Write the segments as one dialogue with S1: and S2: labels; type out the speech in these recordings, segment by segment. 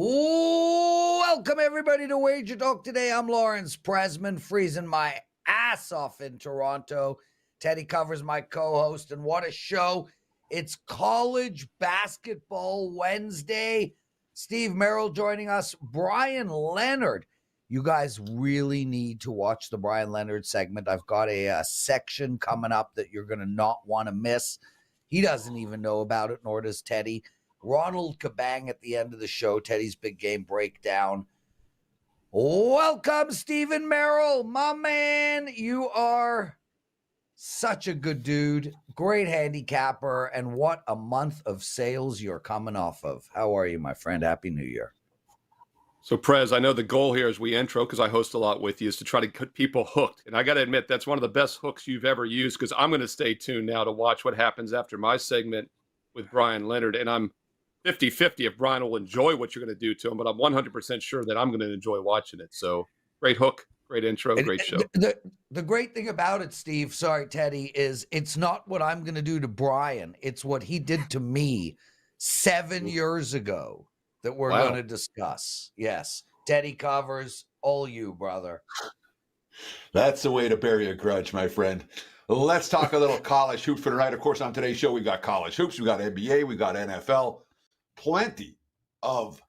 S1: Welcome, everybody, to WagerTalk Today. I'm Lawrence Presman, freezing my ass off in Toronto. Teddy covers my co-host, and what a show. It's College Basketball Wednesday. Steve Merril joining us. Bryan Leonard. You guys really need to watch the Bryan Leonard segment. I've got a section coming up that you're going to not want to miss. He doesn't even know about it, nor does Teddy. Ronald Cabang at the end of the show, Teddy's big game breakdown. Welcome, Stephen Merril, my man. You are such a good dude, great handicapper, and what a month of sales you're coming off of. How are you, my friend? Happy New Year.
S2: So, Prez, I know the goal here as we intro, because I host a lot with you, is to try to get people hooked. And I got to admit, that's one of the best hooks you've ever used, because I'm going to stay tuned now to watch what happens after my segment with Bryan Leonard. And I'm 50-50 if Bryan will enjoy what you're going to do to him, but I'm 100% sure that I'm going to enjoy watching it. So great hook, great intro, great show.
S1: The great thing about it, Steve, sorry, Teddy, is it's not what I'm going to do to Bryan. It's what he did to me 7 years ago that we're going to discuss. Yes. Teddy covers, all you, brother.
S3: That's the way to bury a grudge, my friend. Let's talk a little college hoops for tonight. Of course, on today's show, we've got college hoops, we've got NBA, we've got NFL. Plenty of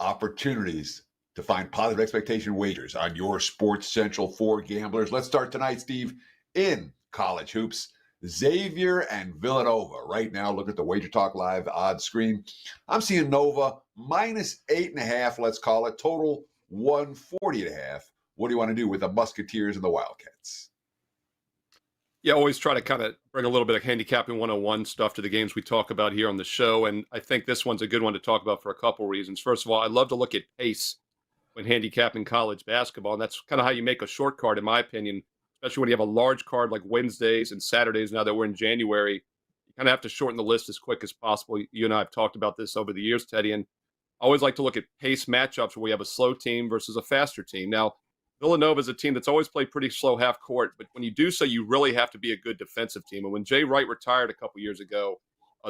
S3: opportunities to find positive expectation wagers on your Sports Central for gamblers. Let's start tonight, Steve, in college hoops. Xavier and Villanova. Right now, look at the WagerTalk Live odds screen. I'm seeing Nova minus 8.5, let's call it. Total 140.5. What do you want to do with the Musketeers and the Wildcats?
S2: Yeah, always try to kind of bring a little bit of handicapping 101 stuff to the games we talk about here on the show. And I think this one's a good one to talk about for a couple reasons. First of all, I love to look at pace when handicapping college basketball. And that's kind of how you make a short card, in my opinion, especially when you have a large card like Wednesdays and Saturdays. Now that we're in January, you kind of have to shorten the list as quick as possible. You and I have talked about this over the years, Teddy. And I always like to look at pace matchups where we have a slow team versus a faster team. Now, Villanova is a team that's always played pretty slow half court, but when you do so, you really have to be a good defensive team. And when Jay Wright retired a couple years ago,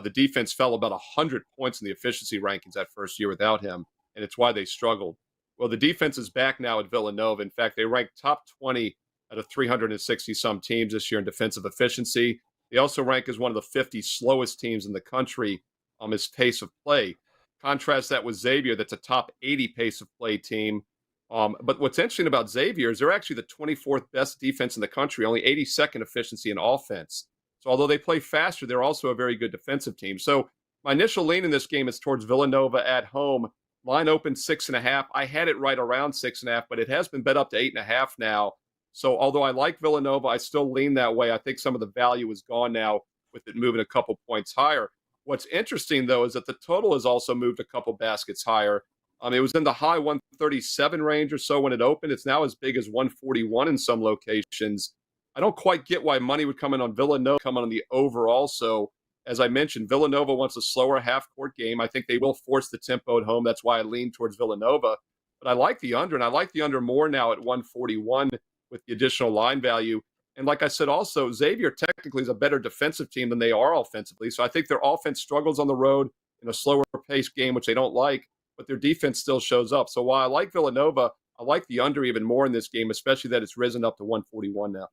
S2: the defense fell about 100 points in the efficiency rankings that first year without him, and it's why they struggled. Well, the defense is back now at Villanova. In fact, they ranked top 20 out of 360-some teams this year in defensive efficiency. They also rank as one of the 50 slowest teams in the country as pace of play. Contrast that with Xavier, that's a top 80 pace of play team. But what's interesting about Xavier is they're actually the 24th best defense in the country, only 82nd efficiency in offense. So although they play faster, they're also a very good defensive team. So my initial lean in this game is towards Villanova at home. Line open 6.5. I had it right around 6.5, but it has been bet up to 8.5 now. So although I like Villanova, I still lean that way. I think some of the value is gone now with it moving a couple points higher. What's interesting, though, is that the total has also moved a couple baskets higher. It was in the high 137 range or so when it opened. It's now as big as 141 in some locations. I don't quite get why money would come in on Villanova, come on the over also. As I mentioned, Villanova wants a slower half-court game. I think they will force the tempo at home. That's why I lean towards Villanova. But I like the under, and I like the under more now at 141 with the additional line value. And like I said also, Xavier technically is a better defensive team than they are offensively. So I think their offense struggles on the road in a slower-paced game, which they don't like. But their defense still shows up. So while I like Villanova, I like the under even more in this game, especially that it's risen up to 141 now.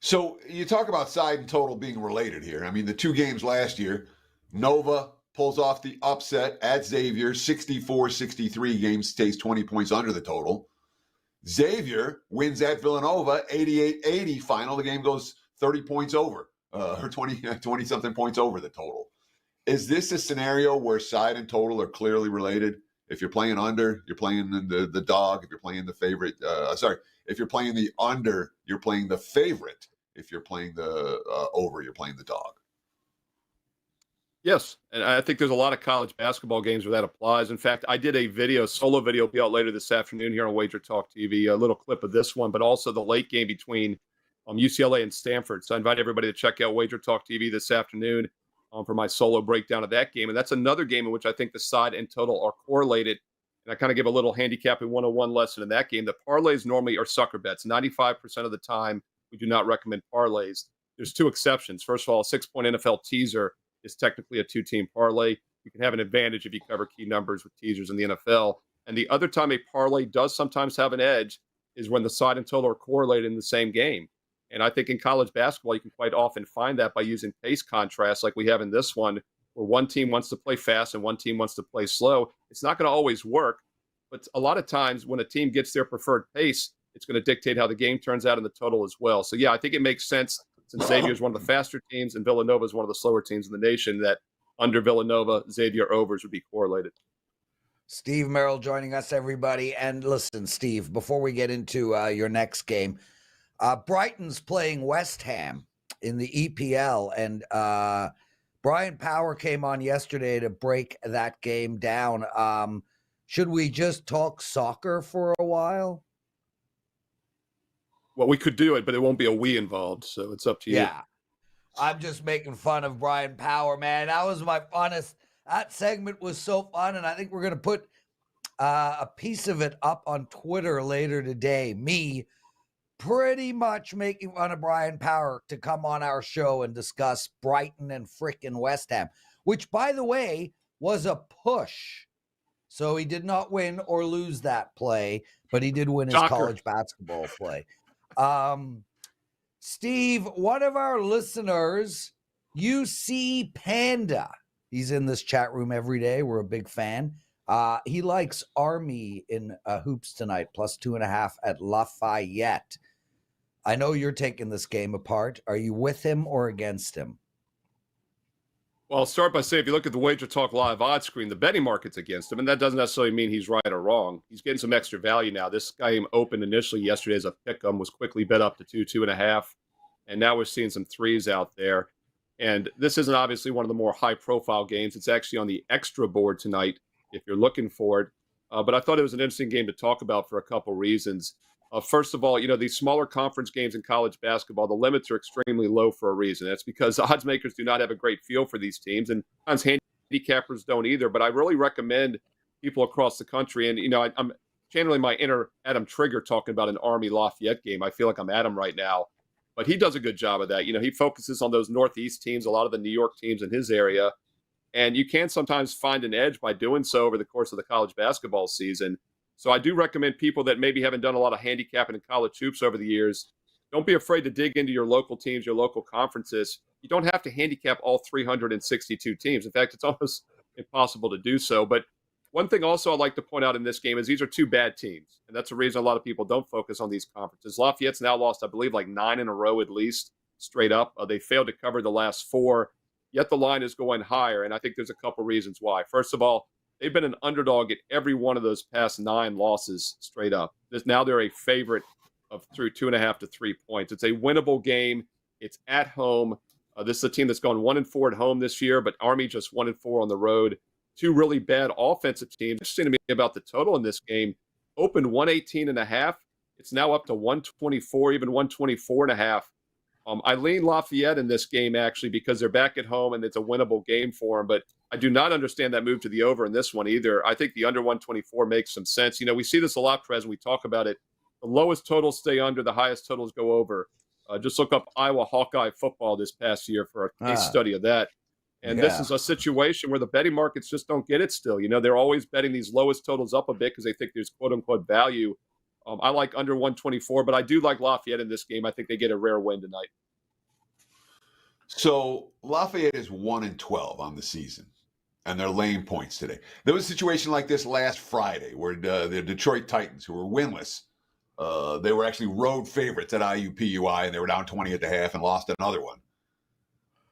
S3: So you talk about side and total being related here. I mean, the two games last year, Nova pulls off the upset at Xavier, 64-63, game stays 20 points under the total. Xavier wins at Villanova, 88-80 final. The game goes 30 points over, or 20-something points over the total. Is this a scenario where side and total are clearly related? If you're playing under, you're playing the dog. If you're playing the favorite, if you're playing the under, you're playing the favorite. If you're playing the over, you're playing the dog.
S2: Yes, and I think there's a lot of college basketball games where that applies. In fact, I did a solo video be out later this afternoon here on WagerTalk TV, a little clip of this one, but also the late game between UCLA and Stanford. So I invite everybody to check out WagerTalk TV this afternoon for my solo breakdown of that game. And that's another game in which I think the side and total are correlated. And I kind of give a little handicapping 101 lesson in that game. The parlays normally are sucker bets. 95% of the time, we do not recommend parlays. There's two exceptions. First of all, a 6-point NFL teaser is technically a two-team parlay. you can have an advantage if you cover key numbers with teasers in the NFL. And the other time a parlay does sometimes have an edge is when the side and total are correlated in the same game. And I think in college basketball, you can quite often find that by using pace contrast like we have in this one, where one team wants to play fast and one team wants to play slow. It's not going to always work, but a lot of times when a team gets their preferred pace, it's going to dictate how the game turns out in the total as well. So, yeah, I think it makes sense since Xavier is one of the faster teams and Villanova is one of the slower teams in the nation that under Villanova, Xavier overs would be correlated.
S1: Steve Merril joining us, everybody. And listen, Steve, before we get into your next game, Brighton's playing West Ham in the EPL, and Brian Power came on yesterday to break that game down. Should we just talk soccer for a while?
S2: Well, we could do it, but it won't be a we involved, so it's up to you.
S1: Yeah. I'm just making fun of Brian Power, man. That was my funnest. That segment was so fun, and I think we're going to put a piece of it up on Twitter later today. Me pretty much making fun of Brian Power to come on our show and discuss Brighton and frickin' West Ham, which, by the way, was a push. So he did not win or lose that play, but he did win his college basketball play. Steve, one of our listeners, UC Panda, he's in this chat room every day. We're a big fan. He likes Army in hoops tonight, +2.5 at Lafayette. I know you're taking this game apart. Are you with him or against him?
S2: Well, I'll start by saying, if you look at the WagerTalk Live odds screen, the betting market's against him, and that doesn't necessarily mean he's right or wrong. He's getting some extra value now. This game opened initially yesterday as a pick'em, was quickly bet up to 2.5, and now we're seeing some threes out there. And this isn't obviously one of the more high-profile games. It's actually on the extra board tonight if you're looking for it. But I thought it was an interesting game to talk about for a couple reasons. First of all, these smaller conference games in college basketball, the limits are extremely low for a reason. That's because odds makers do not have a great feel for these teams, and sometimes handicappers don't either. But I really recommend people across the country, and I'm channeling my inner Adam Trigger talking about an Army Lafayette game. I feel like I'm Adam right now, but he does a good job of that. He focuses on those Northeast teams, a lot of the New York teams in his area, and you can sometimes find an edge by doing so over the course of the college basketball season. So I do recommend people that maybe haven't done a lot of handicapping in college hoops over the years, don't be afraid to dig into your local teams, your local conferences. You don't have to handicap all 362 teams. In fact, it's almost impossible to do so. But one thing also I'd like to point out in this game is these are two bad teams. And that's the reason a lot of people don't focus on these conferences. Lafayette's now lost, I believe, like 9 in a row at least, straight up. They failed to cover the last 4, yet the line is going higher. And I think there's a couple reasons why. First of all, they've been an underdog at every one of those past 9 losses straight up. Now they're a favorite of through 2.5 to 3 points. It's a winnable game. It's at home. This is a team that's gone 1-4 at home this year, but Army just 1-4 on the road. Two really bad offensive teams. Interesting to me about the total in this game. Opened 118.5. It's now up to 124, even 124.5. I lean Lafayette in this game, actually, because they're back at home and it's a winnable game for them. But I do not understand that move to the over in this one either. I think the under 124 makes some sense. We see this a lot, Prez, when we talk about it. The lowest totals stay under, the highest totals go over. Just look up Iowa Hawkeye football this past year for a case study of that. And this is a situation where the betting markets just don't get it still. They're always betting these lowest totals up a bit because they think there's quote-unquote value. I like under 124, but I do like Lafayette in this game. I think they get a rare win tonight.
S3: So Lafayette is 1-12 on the season, and they're laying points today. There was a situation like this last Friday where the Detroit Titans, who were winless, they were actually road favorites at IUPUI, and they were down 20 at the half and lost another one.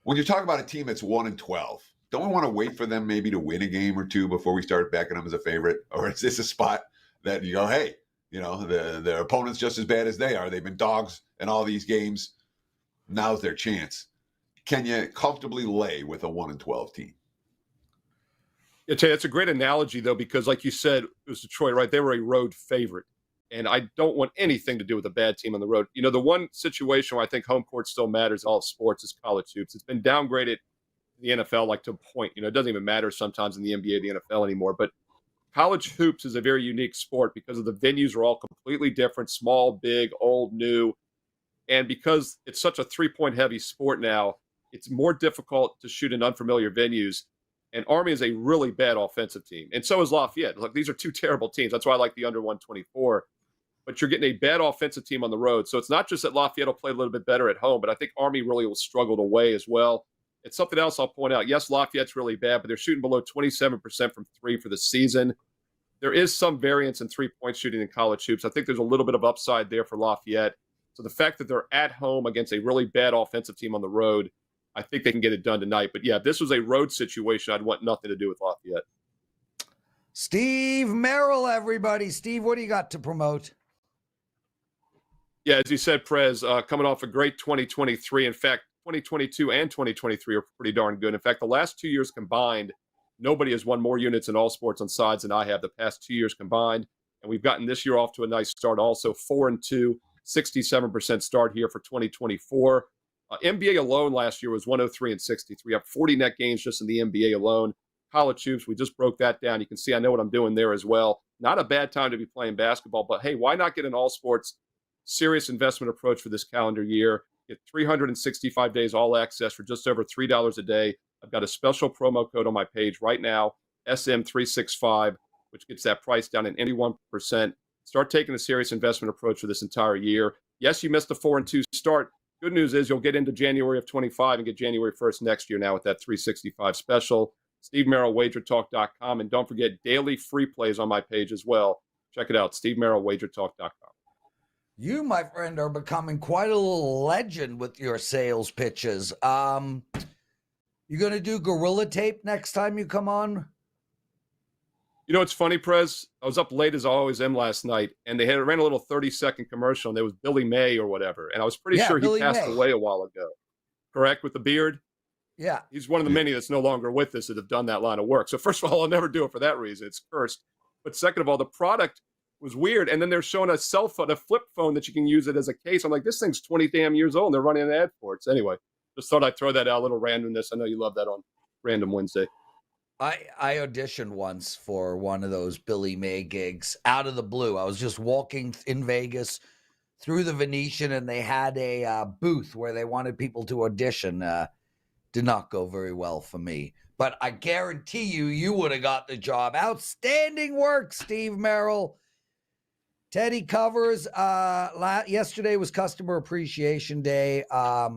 S3: When you talk about a team that's 1-12, don't we want to wait for them maybe to win a game or two before we start backing them as a favorite? Or is this a spot that you go, hey, their opponent's just as bad as they are. They've been dogs in all these games. Now's their chance. Can you comfortably lay with a 1-12 team?
S2: Yeah, Tay, that's a great analogy, though, because like you said, it was Detroit, right? They were a road favorite. And I don't want anything to do with a bad team on the road. The one situation where I think home court still matters in all of sports is college hoops. It's been downgraded in the NFL, like to a point. It doesn't even matter sometimes in the NBA, the NFL anymore. But college hoops is a very unique sport because of the venues are all completely different, small, big, old, new. And because it's such a 3-point heavy sport now, it's more difficult to shoot in unfamiliar venues. And Army is a really bad offensive team. And so is Lafayette. Look, these are two terrible teams. That's why I like the under 124. But you're getting a bad offensive team on the road. So it's not just that Lafayette will play a little bit better at home, but I think Army really will struggle away as well. It's something else I'll point out. Yes, Lafayette's really bad, but they're shooting below 27% from three for the season. There is some variance in three-point shooting in college hoops. I think there's a little bit of upside there for Lafayette. So the fact that they're at home against a really bad offensive team on the road, I think they can get it done tonight. But yeah, if this was a road situation, I'd want nothing to do with Lafayette.
S1: Steve Merril, everybody. Steve, what do you got to promote?
S2: Yeah, as you said, Prez, coming off a great 2023. In fact, 2022 and 2023 are pretty darn good. In fact, the last 2 years combined, nobody has won more units in all sports on sides than I have the past 2 years combined. And we've gotten this year off to a nice start also, 4-2, 67% start here for 2024. NBA alone last year was 103 and 63, up 40 net gains just in the NBA alone. College hoops, we just broke that down. You can see I know what I'm doing there as well. Not a bad time to be playing basketball, but hey, why not get an all sports serious investment approach for this calendar year? Get 365 days all access for just over $3 a day. I've got a special promo code on my page right now, SM365, which gets that price down in any 1%. Start taking a serious investment approach for this entire year. Yes, you missed the 4-2 start. Good news is you'll get into January of 25 and get January 1st next year now with that 365 special. Steve Merril, WagerTalk.com. And don't forget daily free plays on my page as well. Check it out, Steve Merril, WagerTalk.com.
S1: You, my friend, are becoming quite a little legend with your sales pitches. You going to do gorilla tape next time you come on?
S2: You know, it's funny, Prez. I was up late as I always am last night, and they ran a little 30-second commercial, and there was Billy May or whatever. And I was pretty sure he passed away a while ago. Correct? With the beard?
S1: Yeah.
S2: He's one of the many that's no longer with us that have done that line of work. So first of all, I'll never do it for that reason. It's cursed. But second of all, the product was weird. And then they're showing a cell phone, a flip phone that you can use it as a case. I'm like, this thing's 20 damn years old, and they're running an ad for it. So anyway, just thought I'd throw that out, a little randomness. I know you love that on Random Wednesday.
S1: I auditioned once for one of those Billy May gigs out of the blue. I was just walking in Vegas through the Venetian, and they had a booth where they wanted people to audition. Did not go very well for me. But I guarantee you would have got the job. Outstanding work, Steve Merril. Teddy covers. Yesterday was Customer Appreciation Day. I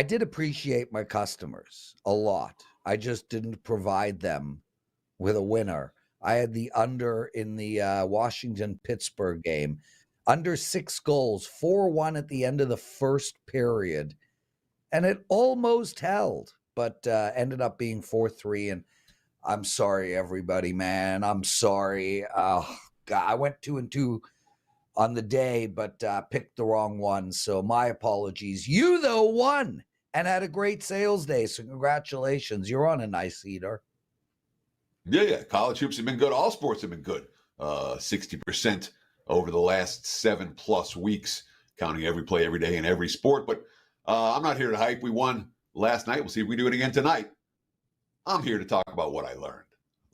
S1: did appreciate my customers a lot. I just didn't provide them with a winner. I had the under in the Washington-Pittsburgh game. Under 6 goals, 4-1 at the end of the first period. And it almost held, but ended up being 4-3. And I'm sorry, everybody, man. I'm sorry. God, I went 2-2 on the day, but picked the wrong one. So my apologies. You, though, won and had a great sales day. So congratulations. You're on a nice heater.
S3: Yeah. College hoops have been good. All sports have been good. 60% over the last 7+ weeks, counting every play, every day, and every sport. But I'm not here to hype. We won last night. We'll see if we do it again tonight. I'm here to talk about what I learned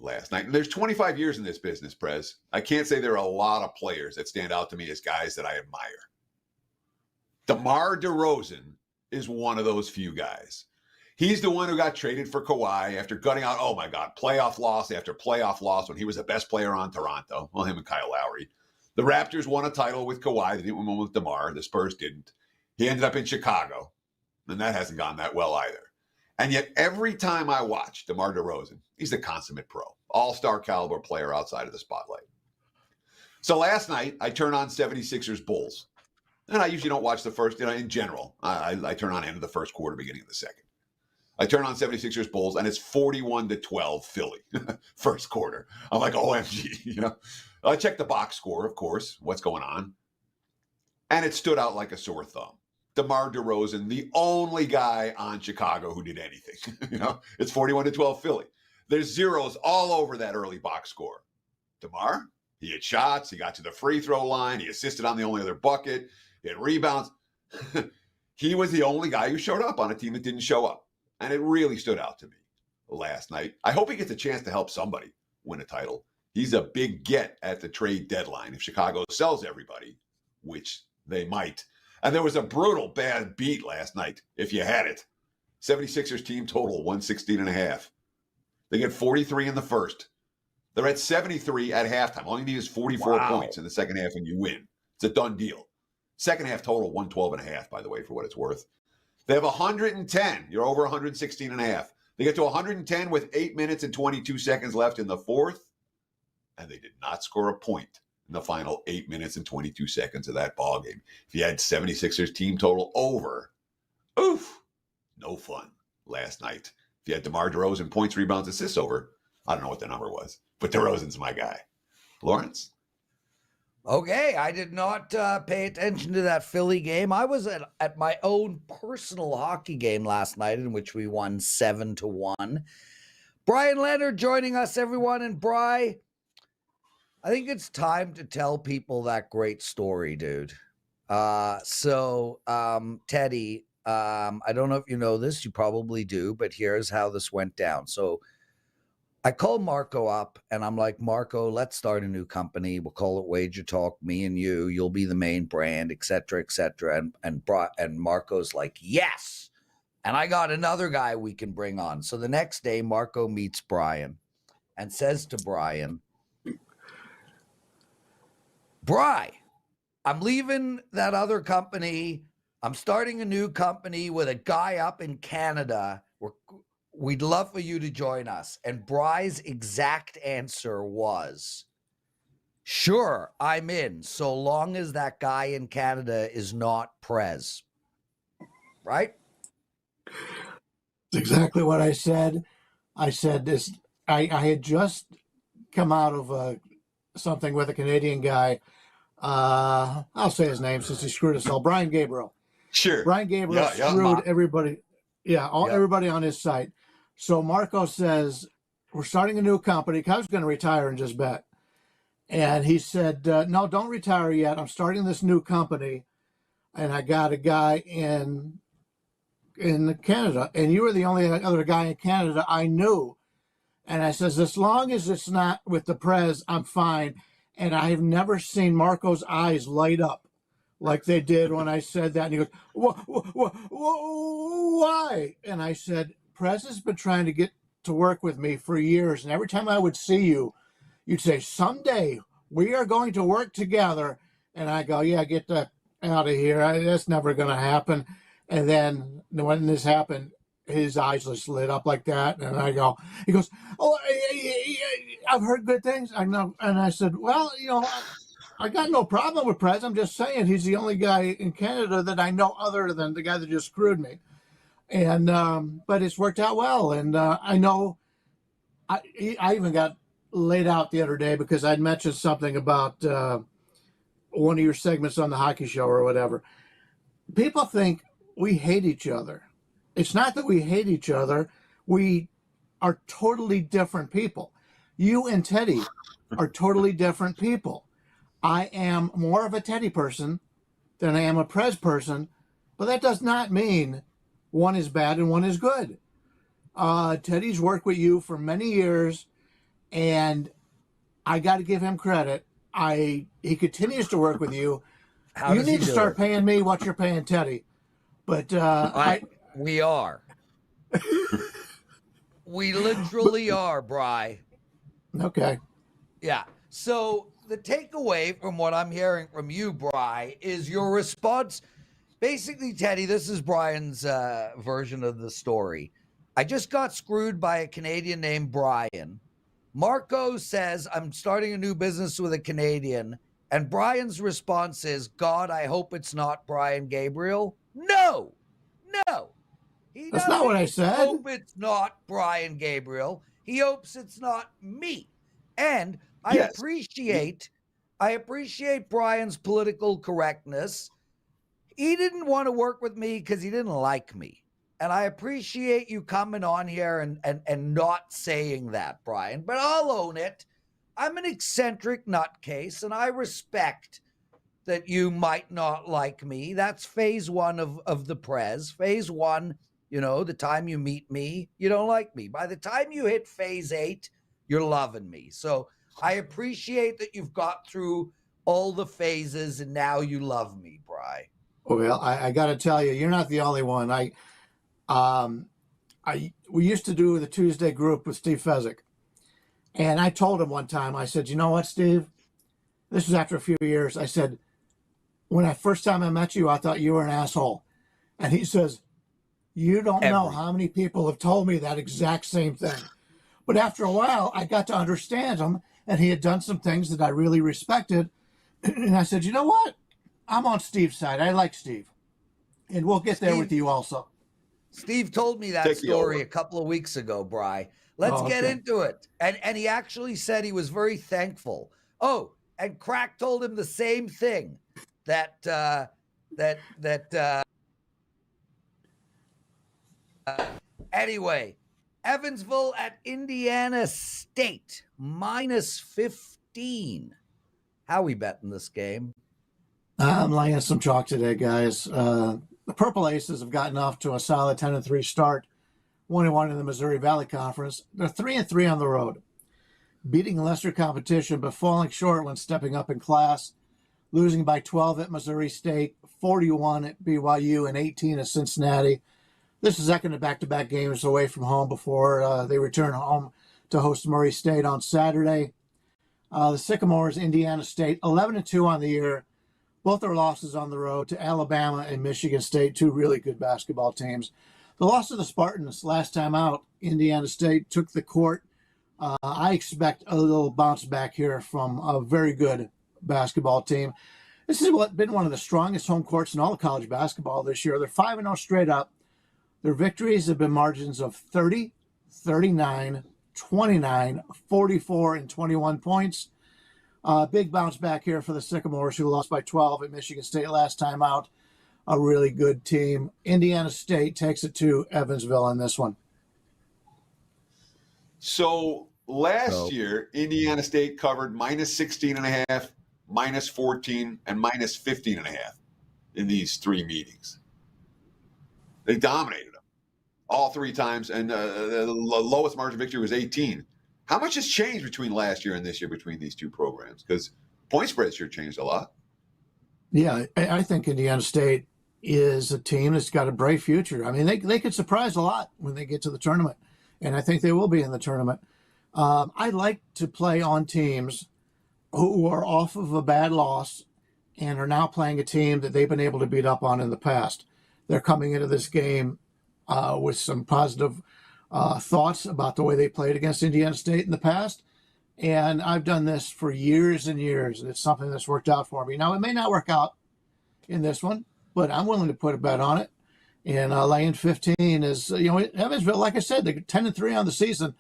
S3: last night. And there's 25 years in this business, Prez. I can't say there are a lot of players that stand out to me as guys that I admire. DeMar DeRozan is one of those few guys. He's the one who got traded for Kawhi after gutting out, oh my God, playoff loss after playoff loss when he was the best player on Toronto. Well, him and Kyle Lowry. The Raptors won a title with Kawhi. They didn't win one with DeMar. The Spurs didn't. He ended up in Chicago, and that hasn't gone that well either. And yet every time I watch DeMar DeRozan, he's a consummate pro, all-star caliber player outside of the spotlight. So last night, I turn on 76ers Bulls. And I usually don't watch the first, in general. I turn on end of the first quarter, beginning of the second. I turn on 76ers Bulls, and it's 41-12 Philly, first quarter. I'm like, OMG, I check the box score, of course, what's going on. And it stood out like a sore thumb. DeMar DeRozan, the only guy on Chicago who did anything. It's 41-12 Philly. There's zeros all over that early box score. DeMar, he had shots. He got to the free throw line. He assisted on the only other bucket. He had rebounds. He was the only guy who showed up on a team that didn't show up. And it really stood out to me last night. I hope he gets a chance to help somebody win a title. He's a big get at the trade deadline if Chicago sells everybody, which they might. And there was a brutal bad beat last night, if you had it. 76ers team total 116.5. They get 43 in the first. They're at 73 at halftime. All you need is 44 points in the second half and you win. It's a done deal. Second half total 112.5, by the way, for what it's worth. They have 110. You're over 116.5. They get to 110 with 8 minutes and 22 seconds left in the fourth, and they did not score a point in the final 8 minutes and 22 seconds of that ball game. If you had 76ers team total over, oof, no fun last night. If you had DeMar DeRozan points, rebounds, assists over, I don't know what the number was, but DeRozan's my guy. Lawrence?
S1: Okay, I did not pay attention to that Philly game. I was at my own personal hockey game last night in which we won 7-1. Bryan Leonard joining us, everyone. And Bri, I think it's time to tell people that great story, dude. Teddy, I don't know if you know this. You probably do, but here's how this went down. So I called Marco up and I'm like, Marco, let's start a new company. We'll call it WagerTalk, me and you. You'll be the main brand, et cetera, et cetera. And Marco's like, yes. And I got another guy we can bring on. So the next day, Marco meets Bryan and says to Bryan, Bri, I'm leaving that other company. I'm starting a new company with a guy up in Canada. We'd love for you to join us. And Bry's exact answer was, sure, I'm in, so long as that guy in Canada is not Prez. Right?
S4: That's exactly what I said. I said this. I had just come out of something with a Canadian guy. I'll say his name since he screwed us all. Brian Gabriel.
S3: Sure.
S4: Brian Gabriel screwed everybody. Yeah, everybody on his site. So Marco says, we're starting a new company. I was going to retire and just bet. And he said, no, don't retire yet. I'm starting this new company. And I got a guy in Canada. And you were the only other guy in Canada I knew. And I says, as long as it's not with the Prez, I'm fine. And I have never seen Marco's eyes light up like they did when I said that. And he goes, why? And I said, Prez has been trying to get to work with me for years. And every time I would see you, you'd say, someday we are going to work together. And I go, yeah, get that out of here. That's never going to happen. And then when this happened, his eyes just lit up like that. And I go, he goes, oh, I've heard good things. I know. And I said, well, I got no problem with Prez. I'm just saying he's the only guy in Canada that I know other than the guy that just screwed me. And but it's worked out well. And I know I even got laid out the other day because I'd mentioned something about one of your segments on the hockey show or whatever. People think we hate each other. It's not that we hate each other. We are totally different people. You and Teddy are totally different people. I am more of a Teddy person than I am a Prez person, but that does not mean one is bad and one is good. Teddy's worked with you for many years, and I got to give him credit. He continues to work with you. You need to start paying me what you're paying Teddy. But
S1: we are. We literally are, Bri.
S4: Okay.
S1: Yeah. So the takeaway from what I'm hearing from you, Bri, is your response. Basically, Teddy, this is Bryan's version of the story. I just got screwed by a Canadian named Bryan. Marco says, I'm starting a new business with a Canadian. And Bryan's response is, God, I hope it's not Bryan Gabriel. No.
S4: That's not what I said.
S1: Hope it's not Bryan Gabriel. He hopes it's not me. And I appreciate Bryan's political correctness. He didn't want to work with me because he didn't like me. And I appreciate you coming on here and not saying that, Bryan. But I'll own it. I'm an eccentric nutcase, and I respect that you might not like me. That's phase one of the Prez. Phase one, the time you meet me, you don't like me. By the time you hit phase 8, you're loving me. So I appreciate that you've got through all the phases and now you love me, Bri.
S4: Well, I got to tell you, you're not the only one. we used to do the Tuesday group with Steve Fezzik. And I told him one time, I said, you know what, Steve? This was after a few years. I said, when first time I met you, I thought you were an asshole. And he says, you don't know how many people have told me that exact same thing. But after a while, I got to understand him, and he had done some things that I really respected. And I said, you know what? I'm on Steve's side. I like Steve. And we'll get there with you also.
S1: Steve told me that story a couple of weeks ago, Bri. Let's get into it. And he actually said he was very thankful. Oh, and Crack told him the same thing. Anyway, Evansville at Indiana State, -15. How we betting this game?
S4: I'm laying some chalk today, guys. The Purple Aces have gotten off to a solid 10-3 start, 1-1 in the Missouri Valley Conference. They're 3-3 on the road, beating lesser competition but falling short when stepping up in class, losing by 12 at Missouri State, 41 at BYU, and 18 at Cincinnati. This is second to back-to-back games away from home before they return home to host Murray State on Saturday. The Sycamores, Indiana State, 11-2 on the year. Both their losses on the road to Alabama and Michigan State, two really good basketball teams. The loss of the Spartans last time out, Indiana State took the court. I expect a little bounce back here from a very good basketball team. This has been one of the strongest home courts in all of college basketball this year. They're 5-0 straight up. Their victories have been margins of 30, 39, 29, 44, and 21 points. Big bounce back here for the Sycamores, who lost by 12 at Michigan State last time out. A really good team. Indiana State takes it to Evansville in this one.
S3: So last year, Indiana State covered -16.5, -14, and -15.5 in these three meetings. They dominated them all three times, and the lowest margin victory was 18. How much has changed between last year and this year between these two programs? Because point spreads sure changed a lot.
S4: Yeah, I think Indiana State is a team that's got a bright future. I mean, they could surprise a lot when they get to the tournament, and I think they will be in the tournament. I like to play on teams who are off of a bad loss and are now playing a team that they've been able to beat up on in the past. They're coming into this game with some positive thoughts about the way they played against Indiana State in the past. And I've done this for years and years, and it's something that's worked out for me. Now, it may not work out in this one, but I'm willing to put a bet on it. And laying 15 is, Evansville, like I said, they're 10-3 on the season,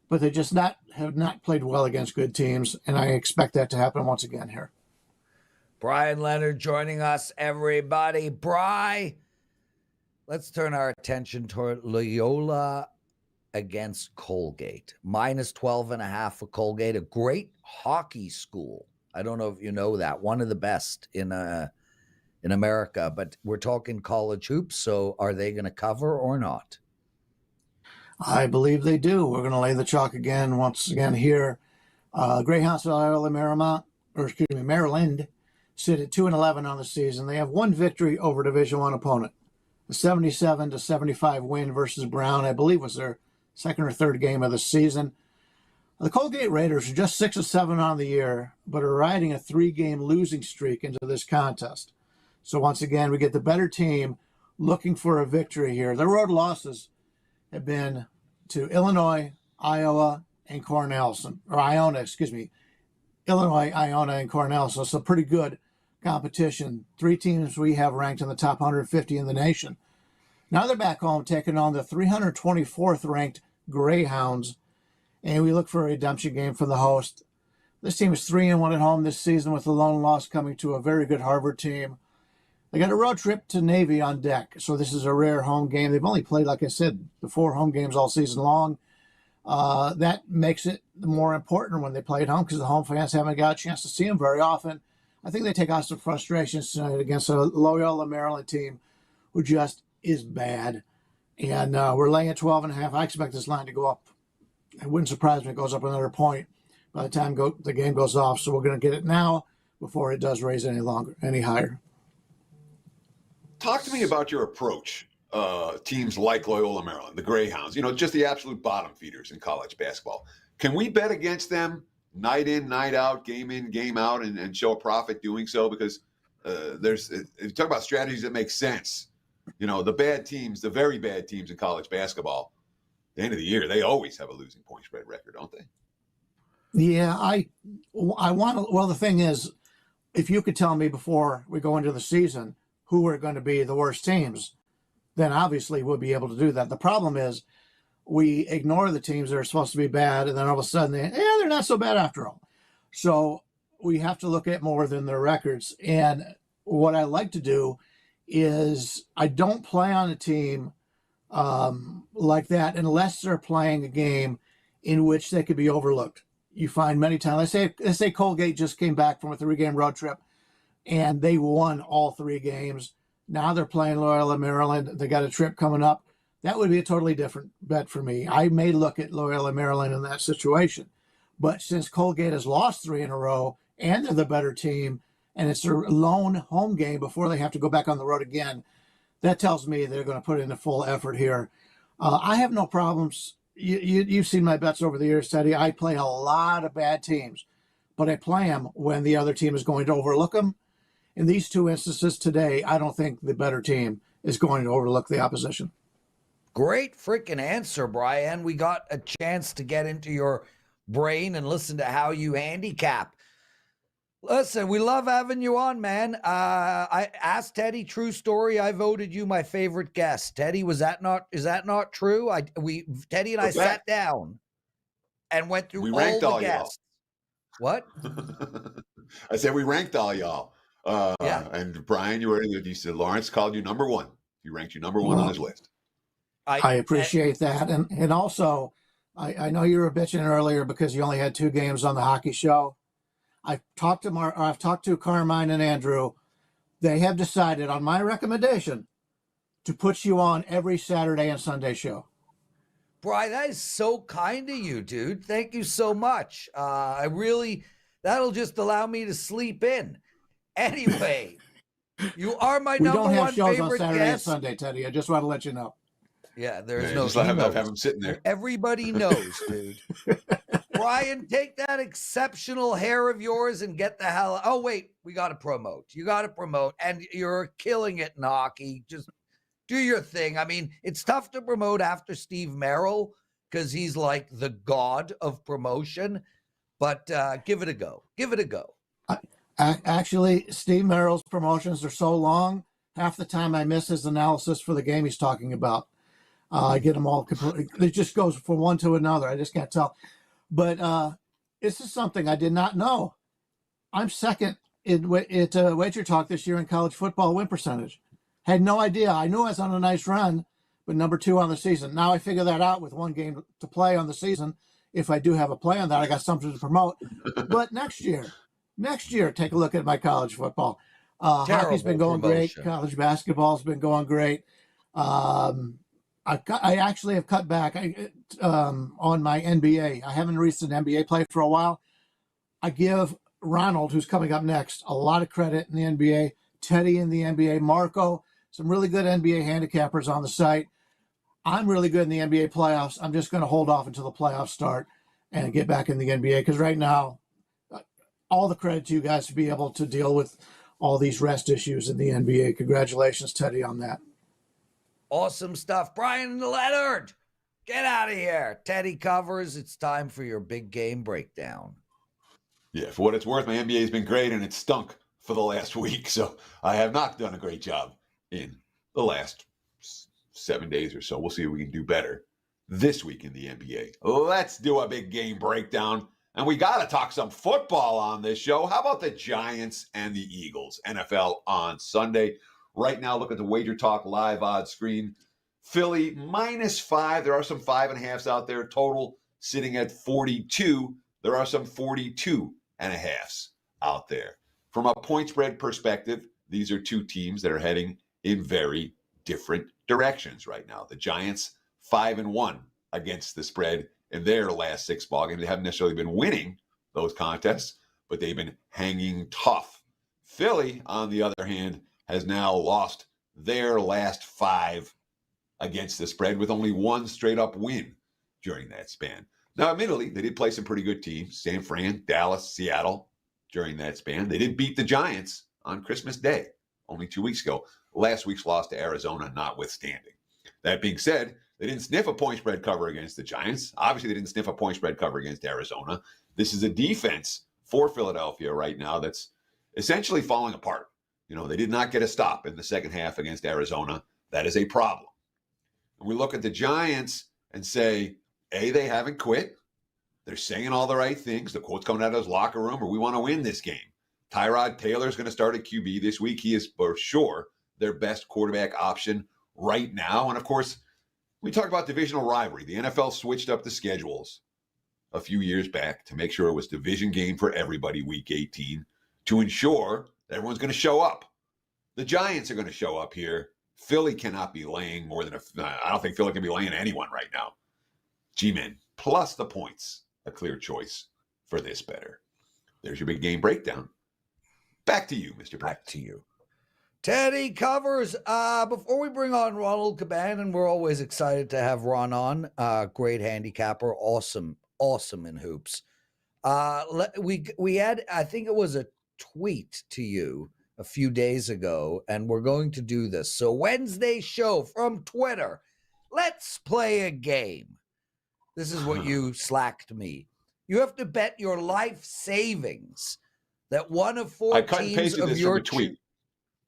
S4: but they just have not played well against good teams. And I expect that to happen once again here.
S1: Bryan Leonard joining us, everybody. Bri, let's turn our attention toward Loyola against Colgate. -12.5 for Colgate, a great hockey school. I don't know if you know that. One of the best in America, but we're talking college hoops. So are they going to cover or not?
S4: I believe they do. We're going to lay the chalk once again here. Greyhounds of Loyola Maryland sit at 2-11 on the season. They have one victory over Division I opponent. A 77-75 win versus Brown, I believe, was their second or third game of the season. The Colgate Raiders are just 6-7 on the year, but are riding a 3-game losing streak into this contest. So once again, we get the better team looking for a victory here. Their road losses have been to Illinois, Iowa, and Iona, Illinois, Iona, and Cornell. So it's a pretty good competition. 3 teams we have ranked in the top 150 in the nation. Now they're back home taking on the 324th ranked Greyhounds, and we look for a redemption game for the host. This team is 3-1 at home this season, with the lone loss coming to a very good Harvard team. They got a road trip to Navy on deck, so this is a rare home game. They've only played, like I said, the 4 home games all season long. That makes it more important when they play at home because the home fans haven't got a chance to see them very often. I think they take out some frustrations tonight against a Loyola Maryland team who just is bad. And we're laying at 12.5. I expect this line to go up. It wouldn't surprise me if it goes up another point by the time the game goes off. So we're going to get it now before it does raise any higher.
S3: Talk to me about your approach. teams like Loyola, Maryland, the Greyhounds, just the absolute bottom feeders in college basketball. Can we bet against them night in, night out, game in, game out, and show a profit doing so? Because if you talk about strategies that make sense, the bad teams, the very bad teams in college basketball, at the end of the year, they always have a losing point spread record, don't they?
S4: Yeah, I want to. Well, the thing is, if you could tell me before we go into the season who are going to be the worst teams, then obviously we'll be able to do that. The problem is we ignore the teams that are supposed to be bad, and then all of a sudden they're not so bad after all. So we have to look at more than their records. And what I like to do is I don't play on a team like that unless they're playing a game in which they could be overlooked. You find many times, let's say Colgate just came back from a 3-game road trip and they won all 3 games. Now they're playing Loyola, Maryland. They got a trip coming up. That would be a totally different bet for me. I may look at Loyola, Maryland in that situation. But since Colgate has lost 3 in a row and they're the better team, and it's their lone home game before they have to go back on the road again, that tells me they're going to put in a full effort here. I have no problems. You've seen my bets over the years, Teddy. I play a lot of bad teams, but I play them when the other team is going to overlook them. In these 2 instances today, I don't think the better team is going to overlook the opposition.
S1: Great freaking answer, Brian. We got a chance to get into your brain and listen to how you handicap. Listen, we love having you on, man. I asked Teddy, true story, I voted you my favorite guest. Teddy, is that not true? Teddy and I sat down and went through all the guests. What?
S3: I said we ranked all y'all.
S1: Yeah.
S3: And Brian, you said Lawrence called you number 1. He ranked you number 1 on his list.
S4: I appreciate that. And also, I know you were bitching earlier because you only had 2 games on the hockey show. I've talked to Carmine and Andrew. They have decided on my recommendation to put you on every Saturday and Sunday show.
S1: Brian, that is so kind of you, dude. Thank you so much. That'll just allow me to sleep in. Anyway, you are my number 1 favorite guest. We don't have shows on Saturday and Sunday,
S4: Teddy. I just want to let you know.
S1: Yeah, there's no.
S3: Just have him sitting there.
S1: Everybody knows, dude. Brian, take that exceptional hair of yours and get the hell. Oh wait, we got to promote. You got to promote, and you're killing it in hockey. Just do your thing. I mean, it's tough to promote after Steve Merril because he's like the god of promotion. But give it a go. Give it a go.
S4: Actually, Steve Merrill's promotions are so long. Half the time I miss his analysis for the game he's talking about. I get them all completely. It just goes from one to another. I just can't tell. But this is something I did not know. I'm second at WagerTalk this year in college football win percentage. Had no idea. I knew I was on a nice run, but number 2 on the season. Now I figure that out with 1 game to play on the season. If I do have a play on that, I got something to promote. But next year, take a look at my college football. Hockey's been going great. College basketball's been going great. I actually have cut back on my NBA. I haven't reached an NBA play for a while. I give Ronald, who's coming up next, a lot of credit in the NBA. Teddy in the NBA. Marco, some really good NBA handicappers on the site. I'm really good in the NBA playoffs. I'm just going to hold off until the playoffs start and get back in the NBA because right now, all the credit to you guys to be able to deal with all these rest issues in the NBA. Congratulations, Teddy, on that.
S1: Awesome stuff. Bryan Leonard, get out of here. Teddy covers. It's time for your big game breakdown.
S3: Yeah, for what it's worth, my NBA has been great, and it stunk for the last week. So I have not done a great job in the last 7 days or so. We'll see if we can do better this week in the NBA. Let's do a big game breakdown. And we got to talk some football on this show. How about the Giants and the Eagles? NFL on Sunday. Right now, look at the WagerTalk live odds screen. Philly -5. There are some 5.5s out there. Total sitting at 42. There are some 42.5s out there. From a point spread perspective, these are 2 teams that are heading in very different directions right now. The Giants 5-1 against the spread in their last 6 ball games. They haven't necessarily been winning those contests, but they've been hanging tough. Philly, on the other hand, has now lost their last 5 against the spread with only one straight up win during that span. Now, admittedly, they did play some pretty good teams, San Fran, Dallas, Seattle, during that span. They did beat the Giants on Christmas Day only 2 weeks ago. Last week's loss to Arizona notwithstanding. That being said, they didn't sniff a point spread cover against the Giants. Obviously, they didn't sniff a point spread cover against Arizona. This is a defense for Philadelphia right now that's essentially falling apart. They did not get a stop in the second half against Arizona. That is a problem. And we look at the Giants and say, A, they haven't quit. They're saying all the right things. The quote's coming out of his locker room, or we want to win this game. Tyrod Taylor's going to start at QB this week. He is for sure their best quarterback option right now. And of course, we talk about divisional rivalry. The NFL switched up the schedules a few years back to make sure it was division game for everybody week 18 to ensure that everyone's going to show up. The Giants are going to show up here. Philly cannot be laying more than I don't think Philly can be laying anyone right now. G-Men plus the points, a clear choice for this better. There's your big game breakdown. Back to you, Mr.
S1: Back to you. Teddy covers. Before we bring on Ronald Cabang, and we're always excited to have Ron on. Great handicapper, awesome in hoops. We had, I think it was a tweet to you a few days ago, and we're going to do this. So Wednesday show from Twitter. Let's play a game. This is what you slacked me. You have to bet your life savings that one of four
S3: I cut and
S1: teams
S3: pasted
S1: of
S3: this
S1: your
S3: from a tweet.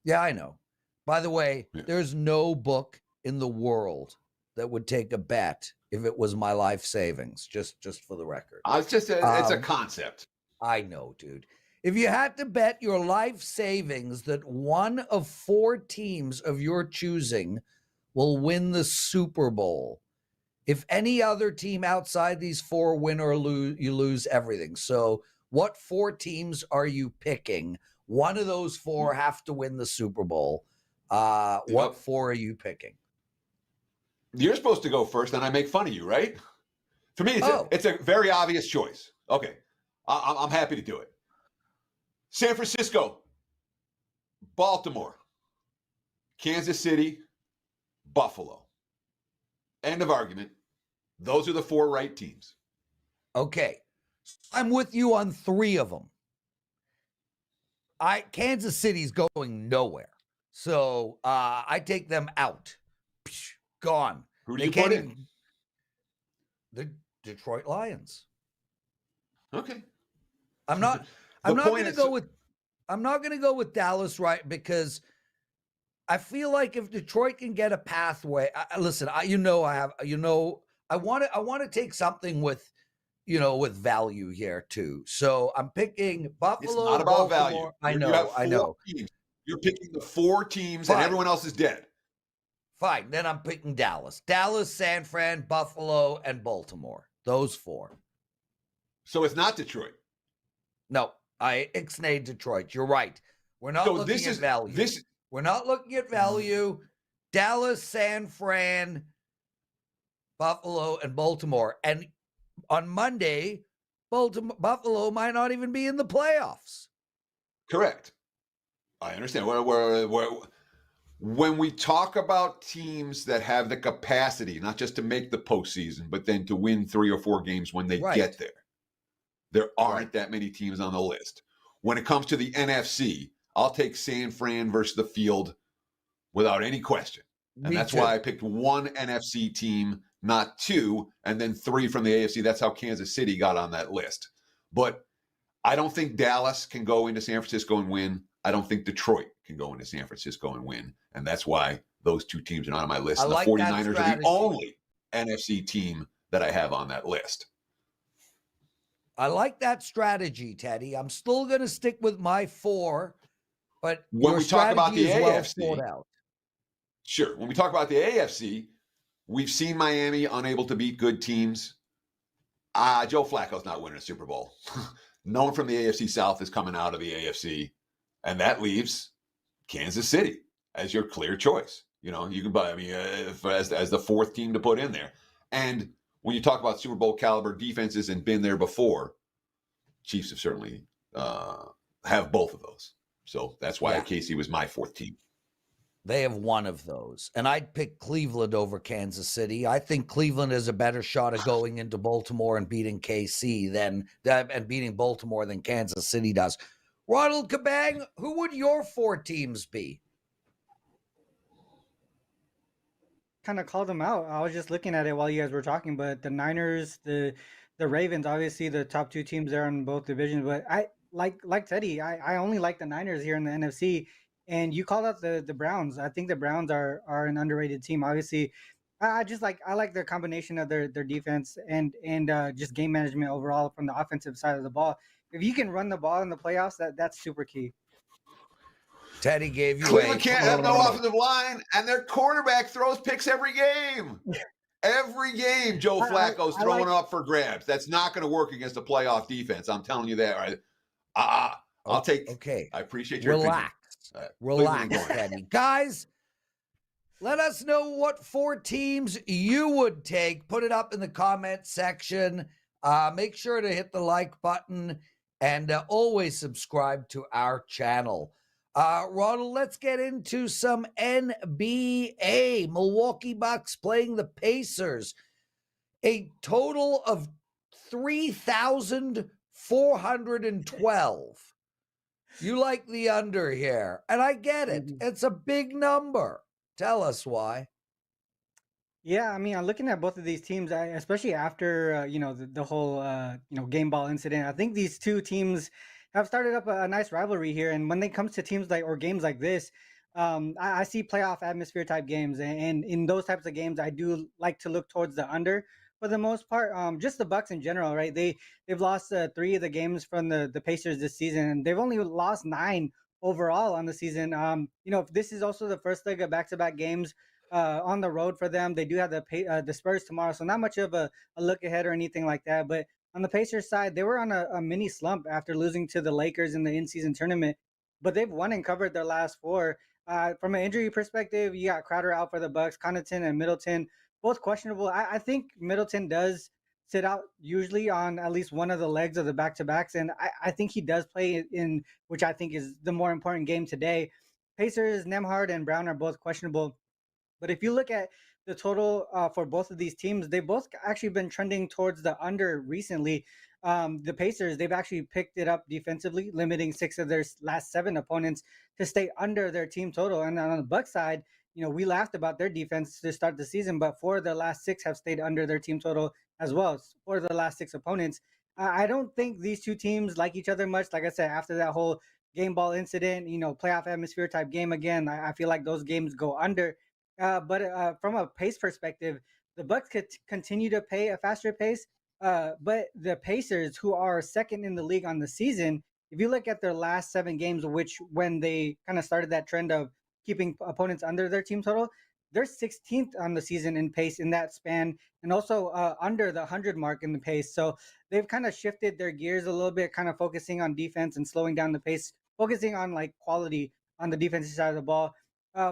S1: Yeah, I know. By the way,
S3: Yeah.
S1: there's no book in the world that would take a bet if it was my life savings, just for the record.
S3: It's just it's a concept.
S1: I know, dude. If you had to bet your life savings that one of four teams of your choosing will win the Super Bowl, if any other team outside these four win or lose, you lose everything. So what four teams are you picking? One of those four have to win the Super Bowl. What four are you picking?
S3: You're supposed to go first, and I make fun of you, right? For me, it's a very obvious choice. Okay, I'm happy to do it. San Francisco, Baltimore, Kansas City, Buffalo. End of argument. Those are the four right teams.
S1: Okay. I'm with you on three of them. Kansas City's going nowhere. So I take them out. Gone.
S3: Who do you put in?
S1: The Detroit Lions.
S3: Okay.
S1: I'm not going to go with Dallas, right? Because I feel like if Detroit can get a pathway, listen, I want to take something with value here too. So I'm picking Buffalo.
S3: It's not about
S1: Baltimore.
S3: value.
S1: I know.
S3: Teams. You're picking the four teams,
S1: Fine.
S3: and everyone else is dead.
S1: Fine. Then I'm picking Dallas. Dallas, San Fran, Buffalo, and Baltimore. Those four.
S3: So it's not Detroit.
S1: No, I ixnayed Detroit. You're right. We're not looking at value. We're not looking at value. Dallas, San Fran, Buffalo, and Baltimore. And on Monday, Buffalo might not even be in the playoffs.
S3: Correct. I understand. When we talk about teams that have the capacity, not just to make the postseason, but then to win 3 or 4 games when they get there aren't that many teams on the list. When it comes to the NFC, I'll take San Fran versus the field without any question. And that's why I picked one NFC team, not 2, and then 3 from the AFC. That's how Kansas City got on that list. But I don't think Dallas can go into San Francisco and win. I don't think Detroit can go into San Francisco and win. And that's why those 2 teams are not on my list. And the 49ers are the only NFC team that I have on that list.
S1: I like that strategy, Teddy. I'm still going to stick with my 4, but
S3: when we talk about the AFC,
S1: sure.
S3: When we talk about the AFC, we've seen Miami unable to beat good teams. Joe Flacco's not winning a Super Bowl. No one from the AFC South is coming out of the AFC, and that leaves Kansas City as your clear choice. You can buy. As the 4th team to put in there. And when you talk about Super Bowl caliber defenses and been there before, Chiefs have certainly have both of those. So that's why KC was my 4th team.
S1: They have one of those. And I'd pick Cleveland over Kansas City. I think Cleveland has a better shot of going into Baltimore and beating KC and beating Baltimore than Kansas City does. Ronald Cabang, who would your 4 teams be?
S5: Kind of called them out. I was just looking at it while you guys were talking, but the Niners, the Ravens, obviously the top 2 teams there in both divisions. But I like Teddy. I only like the Niners here in the NFC. And you called out the Browns. I think the Browns are an underrated team. Obviously, I like their combination of their defense and just game management overall from the offensive side of the ball. If you can run the ball in the playoffs, that's super key.
S1: Teddy gave you
S3: Cleveland can't have no offensive line, and their quarterback throws picks every game. Every game, Joe Flacco's throwing up for grabs. That's not going to work against a playoff defense. I'm telling you that. Right? I'll take.
S1: Okay.
S3: I appreciate your
S1: Relax. Relax, Teddy. Guys, let us know what 4 teams you would take. Put it up in the comment section. Make sure to hit the like button and always subscribe to our channel. Ronald, let's get into some NBA. Milwaukee Bucks playing the Pacers. A total of 3,412. You like the under here, and I get it. It's a big number. Tell us why.
S5: Yeah, I mean, I'm looking at both of these teams, especially after the whole game ball incident. I think these 2 teams have started up a nice rivalry here, and when it comes to teams or games like this, I see playoff atmosphere type games, and in those types of games, I do like to look towards the under for the most part. Just the Bucks in general, right? They've lost 3 of the games from the Pacers this season, and they've only lost 9 overall on the season. This is also the first leg of back-to-back games on the road for them. They do have the Spurs tomorrow, so not much of a look ahead or anything like that. But on the Pacers side, they were on a mini slump after losing to the Lakers in the in-season tournament, but they've won and covered their last 4. From an injury perspective, you got Crowder out for the Bucks, Connaughton and Middleton, both questionable. I think Middleton does sit out usually on at least one of the legs of the back-to-backs, and I think he does play in, which I think is the more important game today. Pacers, Nembhard and Brown are both questionable. But if you look at the total for both of these teams, they've both actually been trending towards the under recently. The Pacers, they've actually picked it up defensively, limiting 6 of their last 7 opponents to stay under their team total. And on the Bucks side, we laughed about their defense to start the season, but 4 of the last 6 have stayed under their team total as well. 4 of the last 6 opponents. I don't think these 2 teams like each other much. Like I said, after that whole game ball incident, playoff atmosphere type game again, I feel like those games go under. But from a pace perspective, the Bucks could continue to play a faster pace. But the Pacers, who are second in the league on the season, if you look at their last 7 games, which when they kind of started that trend of keeping opponents under their team total, they're 16th on the season in pace in that span, and also under the 100 mark in the pace. So they've kind of shifted their gears a little bit, kind of focusing on defense and slowing down the pace, focusing on quality on the defensive side of the ball.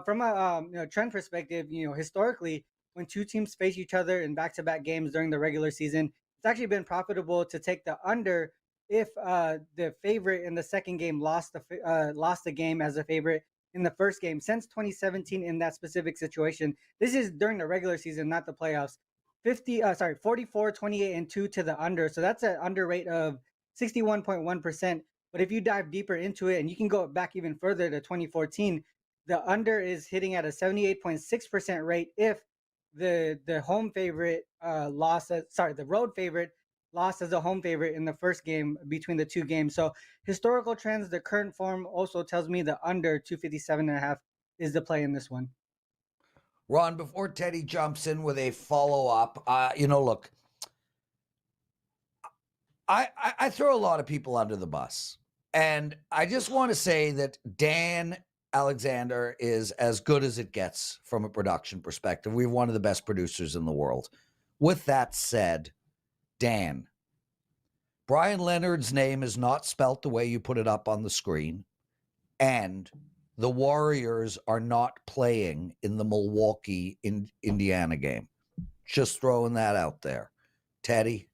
S5: From a trend perspective, historically, when 2 teams face each other in back-to-back games during the regular season, it's actually been profitable to take the under if the favorite in the second game lost the game as a favorite in the first game since 2017 in that specific situation. This is during the regular season, not the playoffs. 44, 28, and 2 to the under. So that's an under rate of 61.1%. But if you dive deeper into it, and you can go back even further to 2014, the under is hitting at a 78.6% rate if the home favorite the road favorite lost as a home favorite in the first game between the 2 games. So historical trends, the current form also tells me the under 257.5 is the play in this one.
S1: Ron, before Teddy jumps in with a follow-up, look, I throw a lot of people under the bus. And I just want to say that Dan Alexander is as good as it gets from a production perspective. We have one of the best producers in the world. With that said, Dan, Bryan Leonard's name is not spelt the way you put it up on the screen, and the Warriors are not playing in the Milwaukee, Indiana game. Just throwing that out there. Teddy?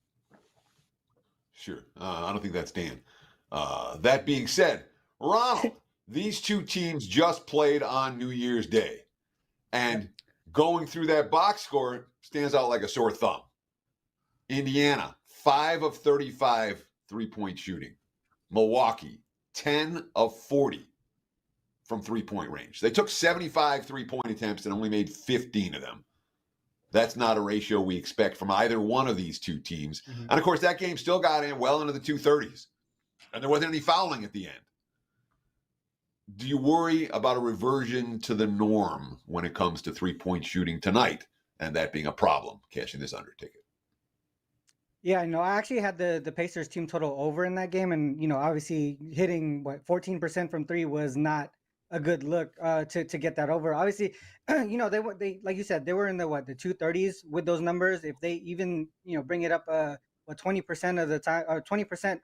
S3: Sure. I don't think that's Dan. That being said, Ronald, these two teams just played on New Year's Day. And going through that box score stands out like a sore thumb. Indiana, 5 of 35 3-point shooting. Milwaukee, 10 of 40 from 3-point range. They took 75 3-point attempts and only made 15 of them. That's not a ratio we expect from either one of these two teams. Mm-hmm. And of course, that game still got in well into the 230s. And there wasn't any fouling at the end. Do you worry about a reversion to the norm when it comes to 3-point shooting tonight, and that being a problem, cashing this under ticket?
S5: Yeah, no, I actually had the Pacers team total over in that game, and obviously hitting 14% from three was not a good look to get that over. Obviously, they like you said, they were in the 230s with those numbers. If they even bring it up 20% of the time, or 20%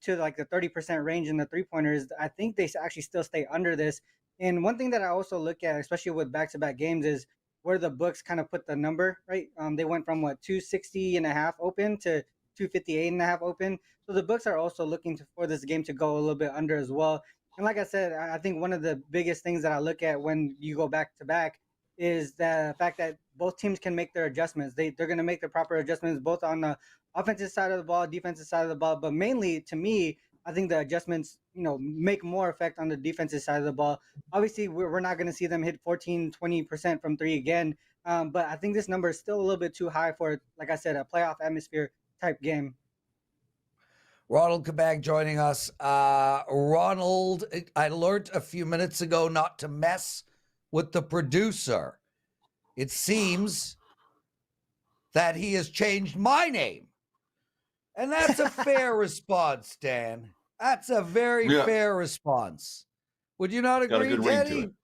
S5: to like the 30% range in the 3-pointers, I think they actually still stay under this. And one thing that I also look at, especially with back-to-back games, is where the books kind of put the number, right? They went from 260.5 open to 258.5 open. So the books are also looking for this game to go a little bit under as well. And like I said, I think one of the biggest things that I look at when you go back to back is the fact that both teams can make their adjustments. They're going to make the proper adjustments both on the offensive side of the ball, defensive side of the ball. But mainly, to me, I think the adjustments, make more effect on the defensive side of the ball. Obviously, we're not going to see them hit 20% from three again. But I think this number is still a little bit too high for, like I said, a playoff atmosphere type game.
S1: Ronald Cabang joining us. Ronald, I learned a few minutes ago not to mess with the producer. It seems that he has changed my name. And that's a fair response, Dan. That's a very fair response. Would you not agree,
S3: Got a good
S1: Teddy?
S3: ring to it.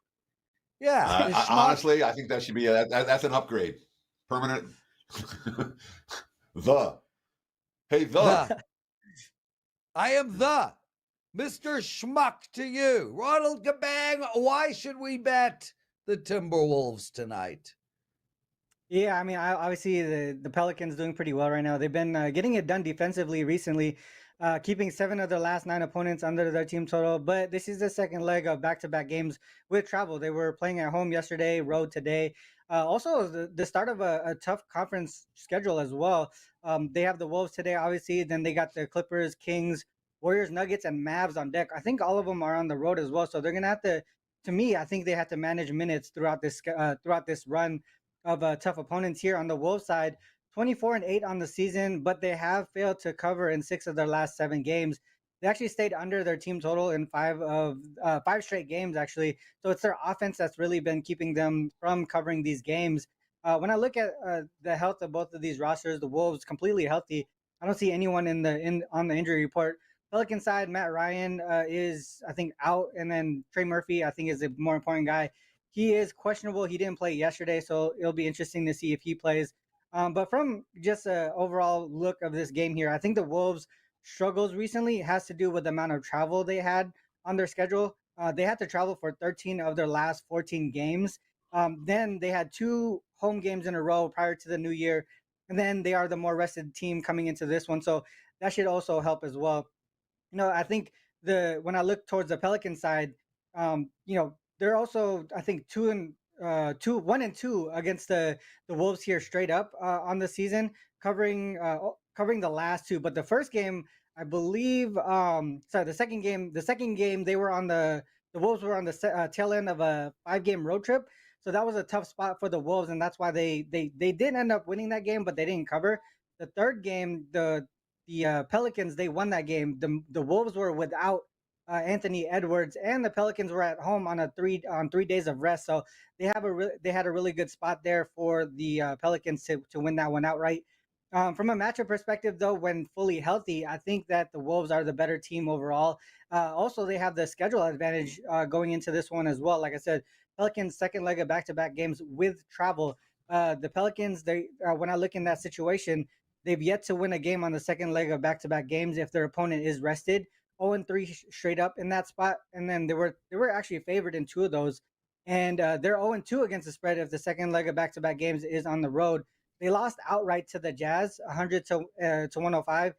S1: Yeah.
S3: Honestly, I think that should be that's an upgrade. Permanent.
S1: I am the Mr. Schmuck to you. Ronald Cabang, why should we bet the Timberwolves tonight?
S5: Yeah, I mean, obviously the Pelicans doing pretty well right now. They've been getting it done defensively recently, keeping 7 of their last 9 opponents under their team total. But this is the second leg of back-to-back games with travel. They were playing at home yesterday, road today. Also, the start of a tough conference schedule as well. They have the Wolves today, obviously. Then they got the Clippers, Kings, Warriors, Nuggets, and Mavs on deck. I think all of them are on the road as well. So they're going to have to me, I think they have to manage minutes throughout this run of tough opponents here. On the Wolves side, 24-8 on the season, but they have failed to cover in 6 of their last 7 games. They actually stayed under their team total in 5 straight games, actually. So it's their offense that's really been keeping them from covering these games. When I look at the health of both of these rosters, the Wolves completely healthy. I don't see anyone on the injury report. Pelican side, Matt Ryan is, I think, out, and then Trey Murphy, I think, is the more important guy. He is questionable. He didn't play yesterday, so it'll be interesting to see if he plays. But from just an overall look of this game here, I think the Wolves' struggles recently has to do with the amount of travel they had on their schedule. They had to travel for 13 of their last 14 games. Then they had 2 home games in a row prior to the new year. And then they are the more rested team coming into this one. So that should also help as well. I think when I look towards the Pelican side, they're also, I think, 1-2 against the Wolves here straight up on the season, covering the last 2. But the first game, I believe, the second game they were on the Wolves were on the tail end of a 5-game road trip. So that was a tough spot for the Wolves, and that's why they did end up winning that game, but they didn't cover. The third game, the Pelicans, they won that game. The Wolves were without Anthony Edwards, and the Pelicans were at home on 3 days of rest. So they had a really good spot there for the Pelicans to win that one outright. From a matchup perspective, though, when fully healthy, I think that the Wolves are the better team overall. Also, they have the schedule advantage going into this one as well. Like I said, Pelicans' second leg of back-to-back games with travel. The Pelicans, when I look in that situation, they've yet to win a game on the second leg of back-to-back games if their opponent is rested. 0-3 straight up in that spot, and then they were actually favored in 2 of those, and they're 0-2 against the spread if the second leg of back-to-back games is on the road. They lost outright to the Jazz, 100 to 105.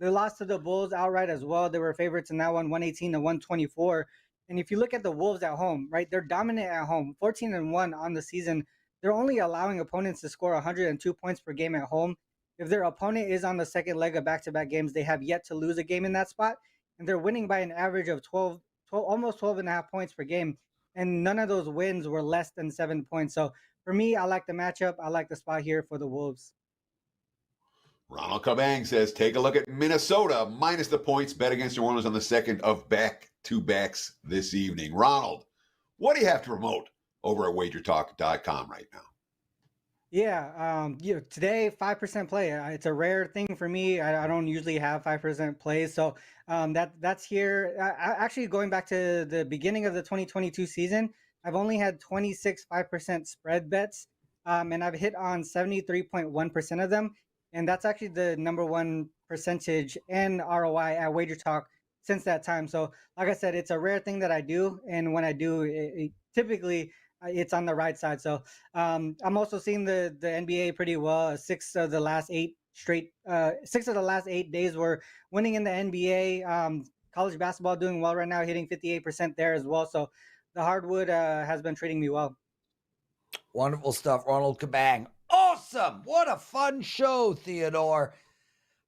S5: They lost to the Bulls outright as well. They were favorites in that one, 118 to 124. And if you look at the Wolves at home, right, they're dominant at home, 14-1 on the season. They're only allowing opponents to score 102 points per game at home. If their opponent is on the second leg of back-to-back games, they have yet to lose a game in that spot. And they're winning by an average of 12 almost 12 and a half points per game. And none of those wins were less than 7 points. So for me, I like the matchup. I like the spot here for the Wolves.
S3: Ronald Cabang says, take a look at Minnesota minus the points. Bet against New Orleans on the second of back-to-backs this evening. Ronald, what do you have to promote over at WagerTalk.com right now?
S5: Yeah, today 5% play. It's a rare thing for me. I don't usually have 5% plays, so that's here. Actually, going back to the beginning of the 2022 season, I've only had 26 5% spread bets, and I've hit on 73.1% of them, and that's actually the number one percentage and ROI at WagerTalk since that time. So, like I said, it's a rare thing that I do, and when I do, typically it's on the right side. So I'm also seeing the NBA pretty well. 6 of the last 8 days were winning in the NBA. College basketball doing well right now, hitting 58% there as well. So the hardwood has been treating me well.
S1: Wonderful stuff, Ronald Cabang. Awesome. What a fun show, Theodore.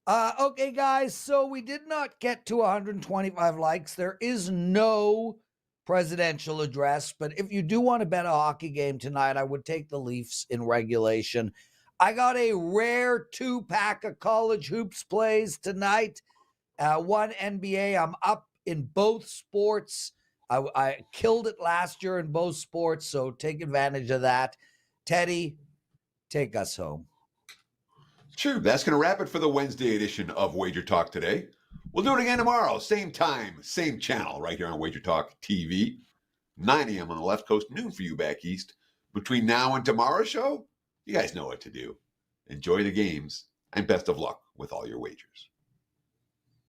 S1: Okay, guys, so we did not get to 125 likes. There is no presidential address, but if you do want to bet a hockey game tonight, I would take the Leafs in regulation. I got a rare 2-pack of college hoops plays tonight. One NBA. I'm up in both sports. I killed it last year in both sports, so take advantage of that. Teddy, take us home.
S3: Sure, that's going to wrap it for the Wednesday edition of Wager Talk Today. We'll do it again tomorrow, same time, same channel, right here on Wager Talk TV, 9 a.m. on the left coast, noon for you back east. Between now and tomorrow's show, you guys know what to do. Enjoy the games, and best of luck with all your wagers.